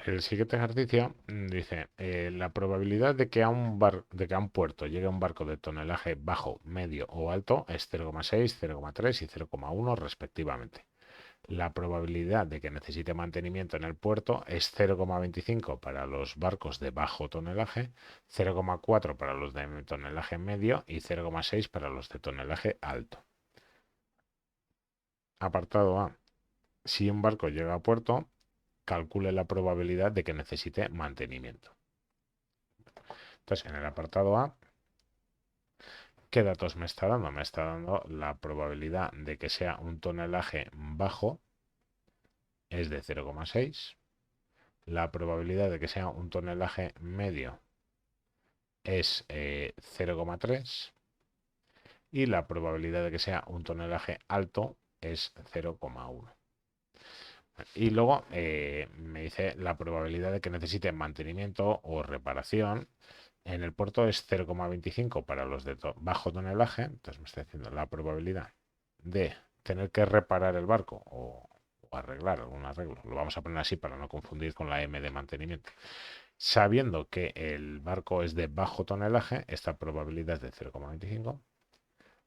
El siguiente ejercicio dice, la probabilidad de que a un puerto llegue un barco de tonelaje bajo, medio o alto es 0,6, 0,3 y 0,1 respectivamente. La probabilidad de que necesite mantenimiento en el puerto es 0,25 para los barcos de bajo tonelaje, 0,4 para los de tonelaje medio y 0,6 para los de tonelaje alto. Apartado A. Si un barco llega a puerto, calcule la probabilidad de que necesite mantenimiento. Entonces, en el apartado A, ¿qué datos me está dando? Me está dando la probabilidad de que sea un tonelaje bajo es de 0,6. La probabilidad de que sea un tonelaje medio es 0,3 y la probabilidad de que sea un tonelaje alto es 0,1. Y luego me dice la probabilidad de que necesite mantenimiento o reparación en el puerto es 0,25 para los de bajo tonelaje. Entonces me está diciendo la probabilidad de tener que reparar el barco o arreglar algún arreglo. Lo vamos a poner así para no confundir con la M de mantenimiento. Sabiendo que el barco es de bajo tonelaje, esta probabilidad es de 0,25.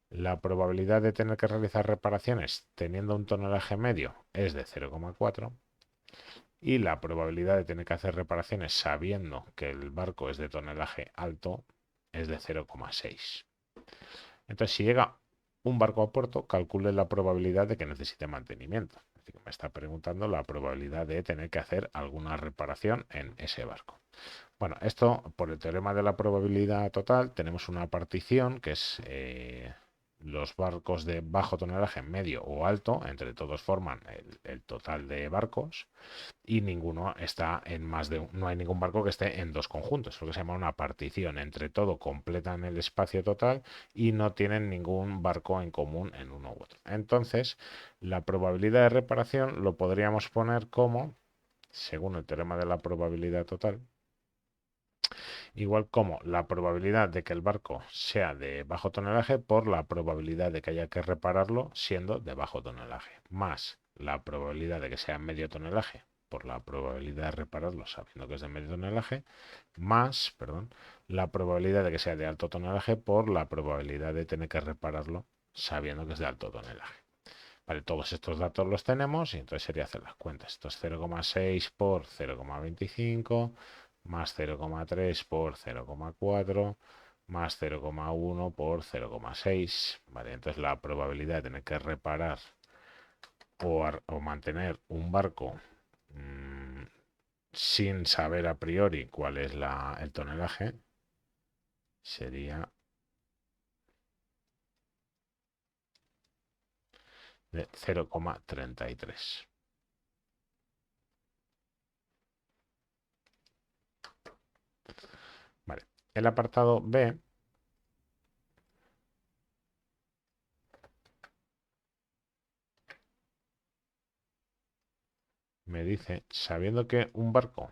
La probabilidad de tener que realizar reparaciones teniendo un tonelaje medio es de 0,4 y la probabilidad de tener que hacer reparaciones sabiendo que el barco es de tonelaje alto es de 0,6. Entonces, si llega un barco a puerto, calcule la probabilidad de que necesite mantenimiento. Es decir, me está preguntando la probabilidad de tener que hacer alguna reparación en ese barco. Bueno, esto por el teorema de la probabilidad total tenemos una partición que es los barcos de bajo tonelaje, medio o alto, entre todos forman el total de barcos y ninguno está en más de no hay ningún barco que esté en dos conjuntos, lo que se llama una partición. Entre todo completan el espacio total y no tienen ningún barco en común en uno u otro. Entonces, la probabilidad de reparación lo podríamos poner como, según el teorema de la probabilidad total, igual como la probabilidad de que el barco sea de bajo tonelaje por la probabilidad de que haya que repararlo siendo de bajo tonelaje, más la probabilidad de que sea medio tonelaje por la probabilidad de repararlo sabiendo que es de medio tonelaje, más, perdón, la probabilidad de que sea de alto tonelaje por la probabilidad de tener que repararlo sabiendo que es de alto tonelaje. Vale, todos estos datos los tenemos y entonces sería hacer las cuentas. Esto es 0,6 por 0,25 más 0,3 por 0,4 más 0,1 por 0,6. Vale, entonces la probabilidad de tener que reparar o mantener un barco mmm, sin saber a priori cuál es el tonelaje sería de 0,33. Vale, el apartado B me dice, sabiendo que un barco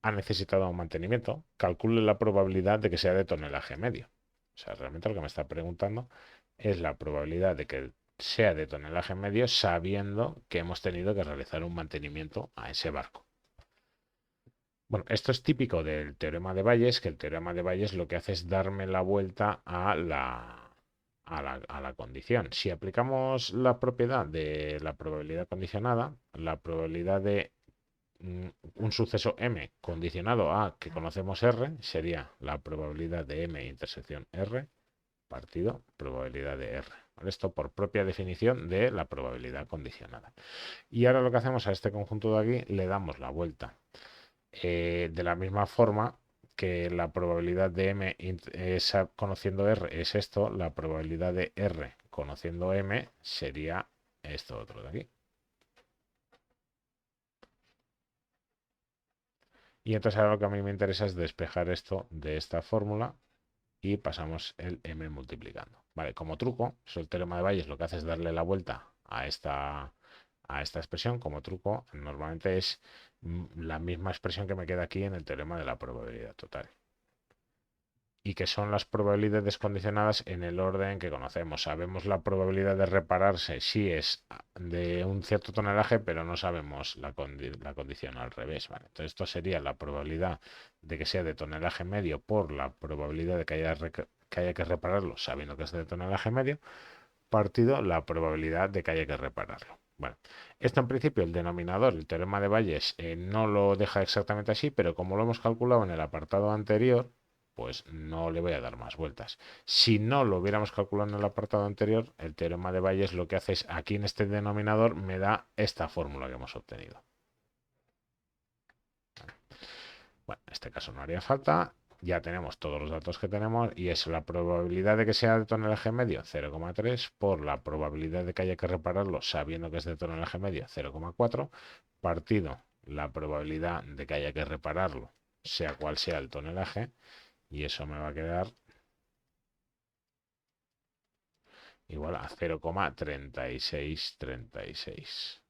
ha necesitado un mantenimiento, calcule la probabilidad de que sea de tonelaje medio. O sea, realmente lo que me está preguntando es la probabilidad de que sea de tonelaje medio sabiendo que hemos tenido que realizar un mantenimiento a ese barco. Bueno, esto es típico del teorema de Bayes, que el teorema de Bayes lo que hace es darme la vuelta a la condición. Si aplicamos la propiedad de la probabilidad condicionada, la probabilidad de un suceso M condicionado a que conocemos R sería la probabilidad de M intersección R partido probabilidad de R. ¿Vale? Esto por propia definición de la probabilidad condicionada. Y ahora lo que hacemos a este conjunto de aquí le damos la vuelta. De la misma forma que la probabilidad de M conociendo R es esto, la probabilidad de R conociendo M sería esto otro de aquí. Y entonces ahora lo que a mí me interesa es despejar esto de esta fórmula y pasamos el m multiplicando. Vale, como truco, eso el teorema de Bayes lo que hace es darle la vuelta a esta expresión. Como truco, normalmente es la misma expresión que me queda aquí en el teorema de la probabilidad total. y que son las probabilidades condicionadas en el orden que conocemos. Sabemos la probabilidad de repararse si es de un cierto tonelaje, pero no sabemos la condición al revés, ¿vale? Entonces esto sería la probabilidad de que sea de tonelaje medio por la probabilidad de que haya que repararlo sabiendo que es de tonelaje medio, partido la probabilidad de que haya que repararlo. Bueno, esto en principio el denominador, el teorema de Bayes, no lo deja exactamente así, pero como lo hemos calculado en el apartado anterior, pues no le voy a dar más vueltas. Si no lo hubiéramos calculado en el apartado anterior, el teorema de Bayes lo que hace es, aquí en este denominador me da esta fórmula que hemos obtenido. Bueno, en este caso no haría falta. Ya tenemos todos los datos que tenemos y es la probabilidad de que sea de tonelaje medio 0,3 por la probabilidad de que haya que repararlo sabiendo que es de tonelaje medio 0,4 partido la probabilidad de que haya que repararlo sea cual sea el tonelaje y eso me va a quedar igual a 0,3636.